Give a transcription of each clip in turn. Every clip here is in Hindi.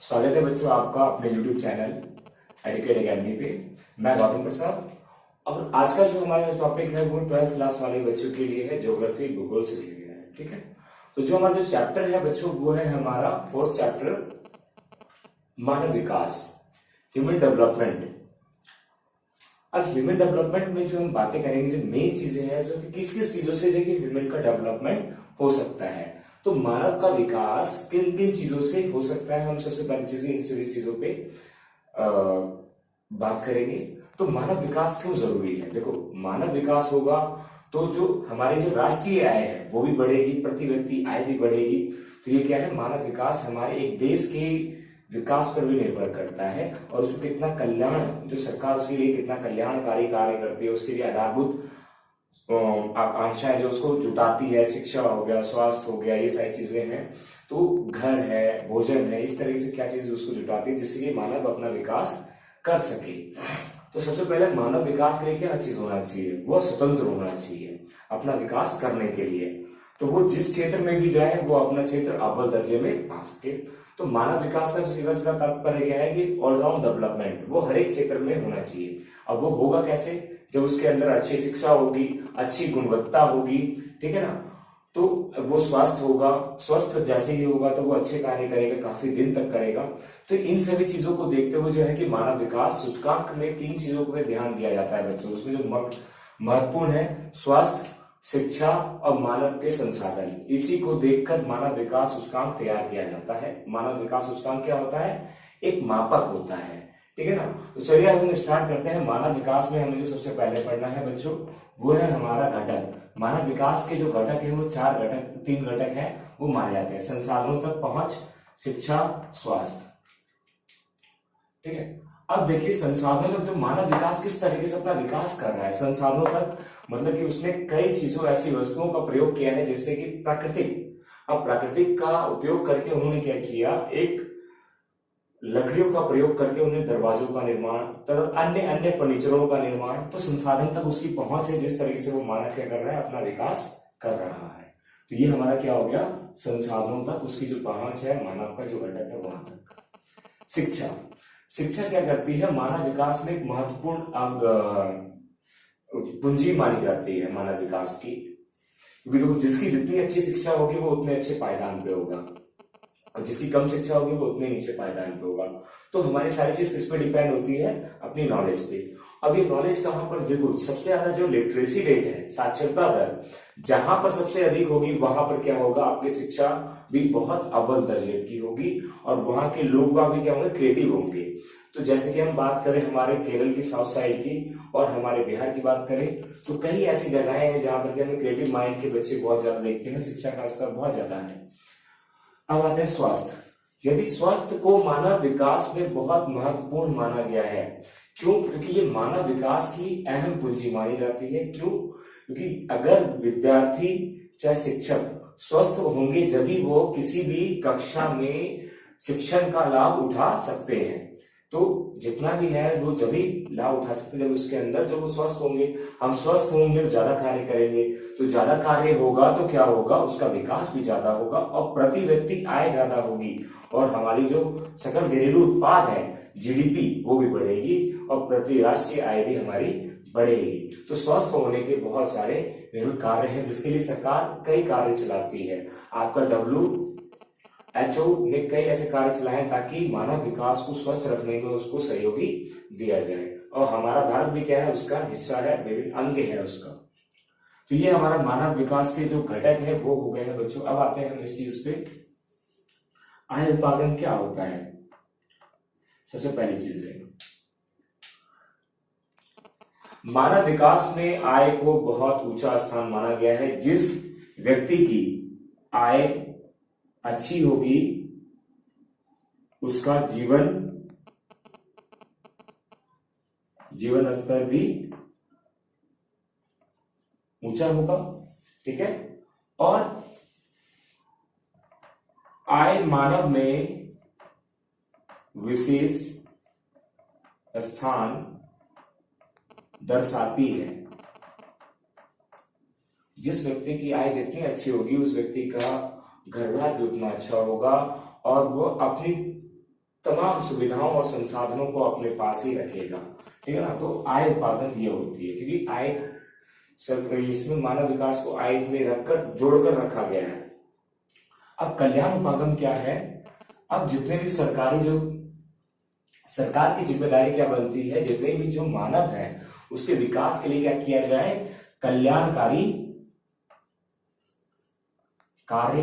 स्वागत है बच्चों आपका अपने YouTube चैनल एडुकेट एकेडमी पे। मैं गौतम प्रसाद और आज का जो हमारा टॉपिक है वो 12th क्लास वाले बच्चों के लिए है, ज्योग्राफी भूगोल से रिलेटेड है। ठीक है, तो जो हमारा जो चैप्टर है बच्चों वो है हमारा 4th चैप्टर, मानव विकास, ह्यूमन डेवलपमेंट। अब ह्यूमन डेवलपमेंट में जो हम बातें करेंगे, जो मेन चीजें हैं, जो किस किस चीजों से देखिए ह्यूमन का डेवलपमेंट हो सकता है, तो मानव का विकास किन किन चीजों से हो सकता है, हम सबसे पहली चीज इन सभी चीजों पे बात करेंगे। तो मानव विकास क्यों जरूरी है? देखो, मानव विकास होगा तो जो हमारी जो राष्ट्रीय आय है वो भी बढ़ेगी, प्रति व्यक्ति आय भी बढ़ेगी। तो ये क्या है, मानव विकास हमारे एक देश के विकास पर भी निर्भर करता है और उसको कितना कल्याण, जो सरकार उसके लिए कितना कल्याणकारी कार्य करती है, उसके लिए आधारभूत आकांक्षाएं जो उसको जुटाती है, शिक्षा हो गया, स्वास्थ्य हो गया, ये सारी चीजें हैं। तो घर है, भोजन है, इस तरह से क्या चीजें उसको जुटाती है जिससे कि मानव अपना विकास कर सके। तो सबसे पहले मानव विकास के लिए क्या चीज होना चाहिए, वो स्वतंत्र होना चाहिए अपना विकास करने के लिए। तो वो जिस क्षेत्र में भी जाए वो अपना क्षेत्र अव्वल दर्जे में पा सके। तो मानव विकास का सीधा तात्पर्य क्या है कि ऑलराउंड डेवलपमेंट, वो हर एक क्षेत्र में होना चाहिए। अब वो होगा कैसे? जब उसके अंदर अच्छी शिक्षा होगी, अच्छी गुणवत्ता होगी, ठीक है ना, तो वो स्वस्थ होगा, स्वस्थ जैसे ही होगा तो वो अच्छे कार्य करेगा, काफी दिन तक करेगा। तो इन सभी चीजों को देखते हुए जो है कि मानव विकास सूचकांक में 3 चीजों पर ध्यान दिया जाता है बच्चों। उसमें जो महत्वपूर्ण है, स्वास्थ्य, शिक्षा और मानव के संसाधन, इसी को देखकर मानव विकास सूचकांक तैयार किया जाता है। मानव विकास सूचकांक क्या होता है? एक मापक होता है, ठीक है ना। तो चलिए अब हम स्टार्ट करते हैं। मानव विकास में हमें जो सबसे पहले पढ़ना है बच्चों वो है हमारा घटक। मानव विकास के जो घटक है वो 3 घटक है वो माने जाते हैं। संसाधनों तक पहुंच, शिक्षा, स्वास्थ्य, ठीक है। अब देखिए, संसाधनों तक जो मानव विकास किस तरीके से अपना विकास कर रहा है। संसाधनों तक मतलब कि उसने कई चीजों, ऐसी वस्तुओं का प्रयोग किया है जैसे कि प्राकृतिक। अब प्राकृतिक का उपयोग करके उन्होंने क्या किया, एक लकड़ियों का प्रयोग करके उन्हें दरवाजों का निर्माण तथा अन्य अन्य फर्नीचरों का निर्माण। तो संसाधन तक उसकी पहुंच है, जिस तरीके से वो मानव क्या कर रहा है, अपना विकास कर रहा है। तो ये हमारा क्या हो गया, संसाधनों तक उसकी जो पहुंच है, मानव का जो घटक है वहां तक। शिक्षा, शिक्षा क्या करती है, मानव विकास में एक महत्वपूर्ण पूंजी मानी जाती है मानव विकास की, क्योंकि देखो जिसकी जितनी अच्छी शिक्षा होगी वो उतने अच्छे पायदान पे होगा और जिसकी कम शिक्षा होगी वो उतने नीचे पायदान पे होगा। तो हमारी सारी चीज किस पे डिपेंड होती है, अपनी नॉलेज पे। अब ये नॉलेज कहां पर, देखो सबसे ज्यादा जो लिटरेसी रेट है, साक्षरता दर जहां पर सबसे अधिक होगी वहां पर क्या होगा, आपकी शिक्षा भी बहुत अव्वल दर्जे की होगी और वहां के लोग भी क्या होंगे, क्रिएटिव होंगे। तो जैसे कि हम बात करें हमारे केरल की साउथ साइड की और हमारे बिहार की बात करें तो कई ऐसी जगहें हैं जहां पर हमें क्रिएटिव माइंड के बच्चे बहुत ज्यादा देखते हैं, शिक्षा का स्तर बहुत ज्यादा है। अब आते हैं स्वास्थ्य। यदि स्वास्थ्य को मानव विकास में बहुत महत्वपूर्ण माना गया है, क्यों? क्योंकि ये मानव विकास की अहम पूंजी मानी जाती है। क्यों? क्योंकि अगर विद्यार्थी चाहे शिक्षक स्वस्थ होंगे जभी वो किसी भी कक्षा में शिक्षण का लाभ उठा सकते हैं। तो जितना भी है वो जभी लाभ उठा सकते हैं जब उसके अंदर, जब वो स्वस्थ होंगे। हम स्वस्थ होंगे तो ज्यादा कार्य करेंगे, तो ज्यादा कार्य होगा तो क्या होगा, उसका विकास भी ज्यादा होगा और प्रति व्यक्ति आय ज्यादा होगी और हमारी जो सकल घरेलू उत्पाद है, जीडीपी, वो भी बढ़ेगी और प्रति राष्ट्रीय आय भी हमारी बढ़ेगी। तो स्वस्थ होने के बहुत सारे विभिन्न कार्य हैं जिसके लिए सरकार कई कार्य चलाती है। आपका WHO ने कई ऐसे कार्य चलाए ताकि मानव विकास को स्वस्थ रखने में उसको सहयोगी दिया जाए और हमारा भारत भी क्या है, उसका हिस्सा है, विभिन्न अंग है उसका। तो ये हमारा मानव विकास के जो घटक है वो हो गए हैं बच्चों। अब आते हैं हम इस चीज पे, आय उत्पादन क्या होता है। सबसे पहली चीज है, मानव विकास में आय को बहुत ऊंचा स्थान माना गया है। जिस व्यक्ति की आय अच्छी होगी उसका जीवन स्तर भी ऊंचा होगा, ठीक है। और आय मानव में विशेष स्थान दर्शाती है। जिस व्यक्ति की आय जितनी अच्छी होगी उस व्यक्ति का घर बार भी उतना अच्छा होगा और वो अपनी तमाम सुविधाओं और संसाधनों को अपने पास ही रखेगा, ठीक है ना। तो आय उपागम ये होती है, क्योंकि आय सब इसमें मानव विकास को आय में रखकर जोड़कर रखा गया है। अब कल्याण उपागम क्या है? अब जितने भी सरकार की जिम्मेदारी क्या बनती है, जितने भी जो मानव है उसके विकास के लिए क्या किया जाए, कल्याणकारी कार्य,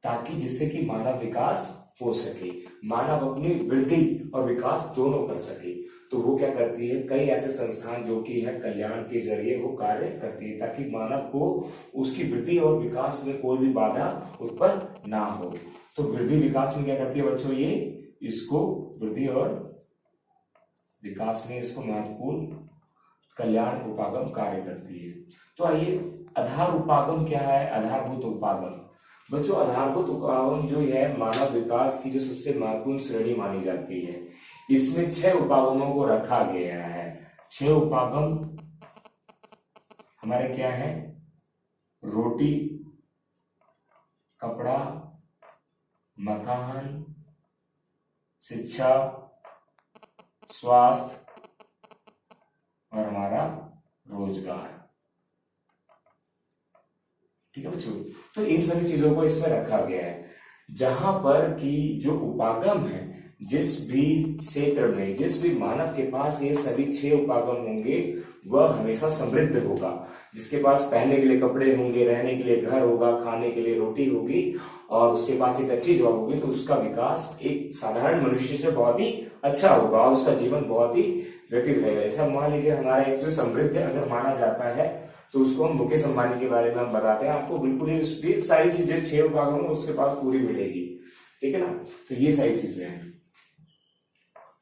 ताकि जिससे कि मानव विकास हो सके, मानव अपनी वृद्धि और विकास दोनों कर सके। तो वो क्या करती है, कई ऐसे संस्थान जो कि है कल्याण के जरिए वो कार्य करती है, ताकि मानव को उसकी वृद्धि और विकास में कोई भी बाधा उत्पन्न ना हो। तो वृद्धि विकास में क्या करती है बच्चों, ये इसको वृद्धि और विकास में इसको महत्वपूर्ण कल्याण उपागम कार्य करती है। तो आइए, आधार उपागम क्या है? आधारभूत उपागम बच्चों, आधारभूत उपागम जो है मानव विकास की जो सबसे महत्वपूर्ण श्रेणी मानी जाती है। इसमें 6 उपागमों को रखा गया है। 6 उपागम हमारे क्या है? रोटी, कपड़ा, मकान, शिक्षा, स्वास्थ्य और हमारा रोजगार, ठीक है बच्चों। तो इन सभी चीजों को इसमें रखा गया है, जहां पर कि जो उपागम है, जिस भी क्षेत्र में जिस भी मानव के पास ये सभी 6 उपागम होंगे वह हमेशा समृद्ध होगा। जिसके पास पहनने के लिए कपड़े होंगे, रहने के लिए घर होगा, खाने के लिए रोटी होगी और उसके पास एक अच्छी जॉब होगी, तो उसका विकास एक साधारण मनुष्य से बहुत ही अच्छा होगा और उसका जीवन बहुत ही व्यतीत रहेगा। ऐसा मान लीजिए हमारा एक जो समृद्ध अगर माना जाता है तो उसको हम मुकेश अंबानी के बारे में हम बताते हैं, आपको बिल्कुल ही उसकी सारी चीजें 6 उपागम में उसके पास पूरी मिलेगी, ठीक है ना। तो ये सारी चीजें हैं।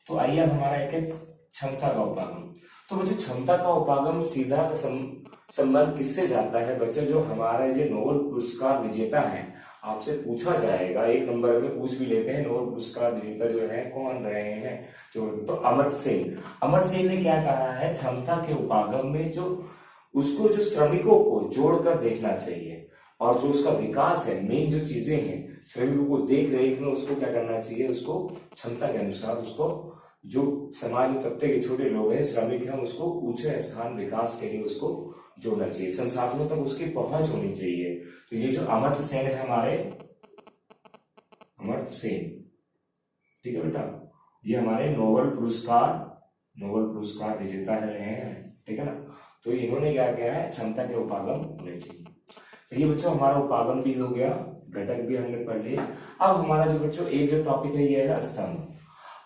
तो आइए अब हमारा एक क्षमता का उपागम। तो बच्चों क्षमता का उपागम सीधा संबंध किससे जाता है बच्चों? जो हमारे जो नोबेल पुरस्कार विजेता है, आपसे पूछा जाएगा, एक नंबर में पूछ भी लेते हैं, नोबेल पुरस्कार विजेता जो है कौन रहे हैं? तो अमर्त्य सेन। अमर्त्य सेन ने क्या कहा है, क्षमता के उपागम में जो उसको जो श्रमिकों को जोड़कर देखना चाहिए और जो उसका विकास है, मेन जो चीजें हैं श्रमिकों को देख रेख में उसको क्या करना चाहिए, उसको क्षमता के अनुसार उसको जो समाज में तबके के छोटे लोग हैं, श्रमिक हैं, उसको ऊंचे स्थान विकास के लिए उसको जोड़ना चाहिए, संसाधनों तक उसकी पहुंच होनी चाहिए। तो ये जो अमर्त्य सेन है हमारे, अमर्त्य सेन, ठीक है बेटा, ये हमारे नोबेल पुरस्कार विजेता रहे हैं, ठीक है ना। तो इन्होंने क्या किया है, क्षमता के उपागम होने चाहिए। तो ये बच्चों हमारा उपागम भी हो गया, घटक भी हमने पढ़ लिए। अब हमारा जो बच्चों एक जो टॉपिक है ये है स्तंभ।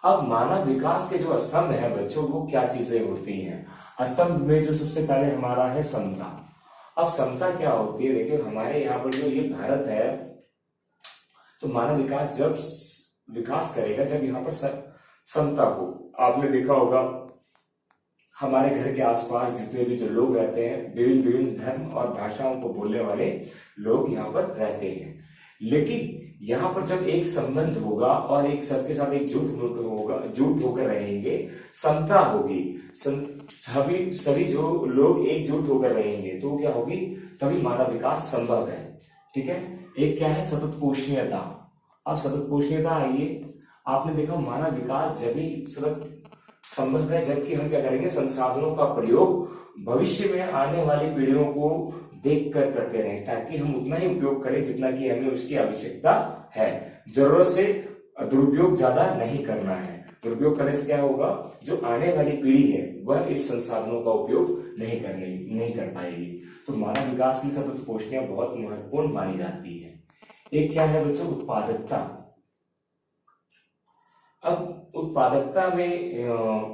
अब मानव विकास के जो स्तंभ है बच्चों, वो क्या चीजें होती हैं? स्तंभ में जो सबसे पहले हमारा है समता। अब समता क्या होती है? देखिए हमारे यहाँ पर जो ये भारत है, तो मानव विकास जब विकास करेगा जब यहाँ पर समता हो। आपने देखा होगा हमारे घर के आसपास जितने भी जो लोग रहते हैं, विभिन्न विभिन्न धर्म और भाषाओं को बोलने वाले लोग यहाँ पर रहते हैं, लेकिन यहाँ पर जब एक संबंध होगा और एक सबके साथ जुट होकर रहेंगे, समता होगी, सभी जो लोग एकजुट होकर रहेंगे, तो क्या होगी, तभी मानव विकास संभव है, ठीक है। एक क्या है, सतत पोषणीयता। अब सतत पोषणीयता आइए, आपने देखा मानव विकास जब भी सतत संभव है जबकि हम क्या करेंगे, संसाधनों का प्रयोग भविष्य में आने वाली पीढ़ियों को देख कर करते रहें, ताकि हम उतना ही उपयोग करें जितना कि हमें उसकी आवश्यकता है। जरूरत से दुरुपयोग ज्यादा नहीं करना है। दुरुपयोग करने से क्या होगा, जो आने वाली पीढ़ी है वह इस संसाधनों का उपयोग नहीं कर पाएगी। तो मानव विकास की सतत पोषणीय बहुत महत्वपूर्ण मानी जाती है। एक क्या है बच्चों, उत्पादकता। अब उत्पादकता में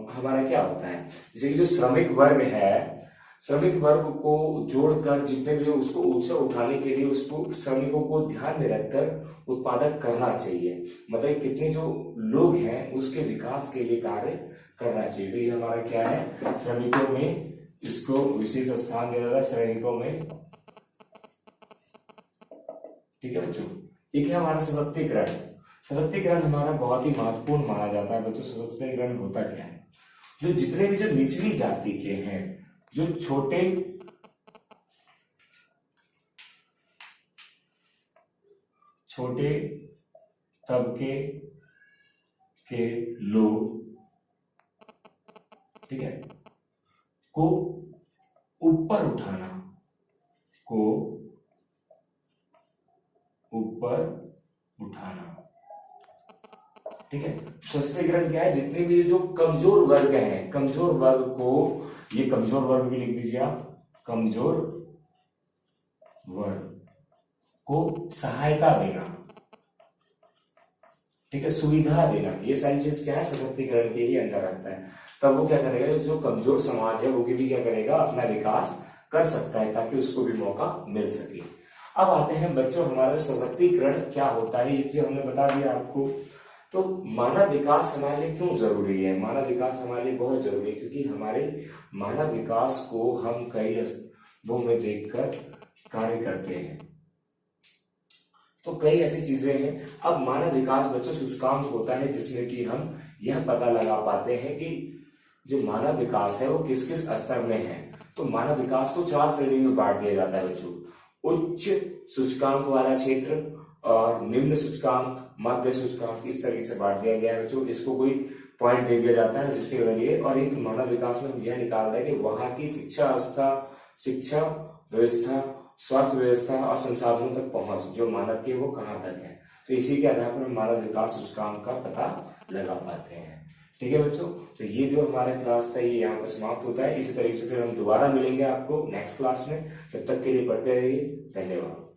हमारा क्या होता है, जैसे कि जो श्रमिक वर्ग है, श्रमिक वर्ग को जोड़कर जितने भी उसको ऊंचा उठाने के लिए उसको श्रमिकों को ध्यान में रखकर उत्पादक करना चाहिए। मतलब कितने जो लोग हैं उसके विकास के लिए कार्य करना चाहिए। तो ये हमारा क्या है, श्रमिकों में इसको विशेष स्थान दिया जाता है, श्रमिकों में, ठीक है बच्चों। एक है हमारा सशक्तिकरण। सशक्तिकरण हमारा बहुत ही महत्वपूर्ण माना जाता है बच्चों। सशक्तिकरण होता क्या है, जो जितने भी जो निचली जाति के हैं, जो छोटे तबके के लोग, ठीक है, को ऊपर उठाना, को ऊपर उठाना, ठीक है। सशक्तिकरण क्या है, जितने भी जो कमजोर वर्ग हैं, कमजोर वर्ग को, ये कमजोर वर्ग भी लिख दीजिए आप, कमजोर वर्ग को सहायता देना, ठीक है, सुविधा देना, ये सारी चीज क्या है, सशक्तिकरण के ही अंदर आता है। तब वो क्या करेगा, जो कमजोर समाज है वो भी क्या करेगा, अपना विकास कर सकता है, ताकि उसको भी मौका मिल सके। अब आते हैं बच्चों, हमारा सशक्तिकरण क्या होता है, ये जो हमने बता दिया आपको। तो मानव विकास हमारे लिए क्यों जरूरी है, मानव विकास हमारे लिए बहुत जरूरी है, क्योंकि हमारे मानव विकास को हम कई स्तंभों में देखकर कार्य करते हैं। तो कई ऐसी चीजें हैं। अब मानव विकास बच्चों सूचकांक होता है, जिसमें कि हम यह पता लगा पाते हैं कि जो मानव विकास है वो किस किस स्तर में है। तो मानव विकास को 4 श्रेणी में बांट दिया जाता है बच्चों, उच्च सूचकांक वाला क्षेत्र और निम्न सूचकांक, मध्य सूचकांक, इस तरीके से बांट दिया गया है बच्चों। इसको कोई पॉइंट दे दिया जाता है जिसके जरिए, और एक मानव विकास में हम यह निकालते हैं कि वहां की शिक्षा व्यवस्था, स्वास्थ्य व्यवस्था और संसाधनों तक पहुंच जो मानव की वो कहाँ तक है। तो इसी के आधार पर हम मानव विकास सूचकांक का पता लगा पाते हैं। ठीक है बच्चों, तो ये जो हमारा क्लास था ये यहाँ पर समाप्त होता है। इसी तरीके से फिर हम दोबारा मिलेंगे आपको नेक्स्ट क्लास में। तब तक के लिए पढ़ते रहिए। धन्यवाद।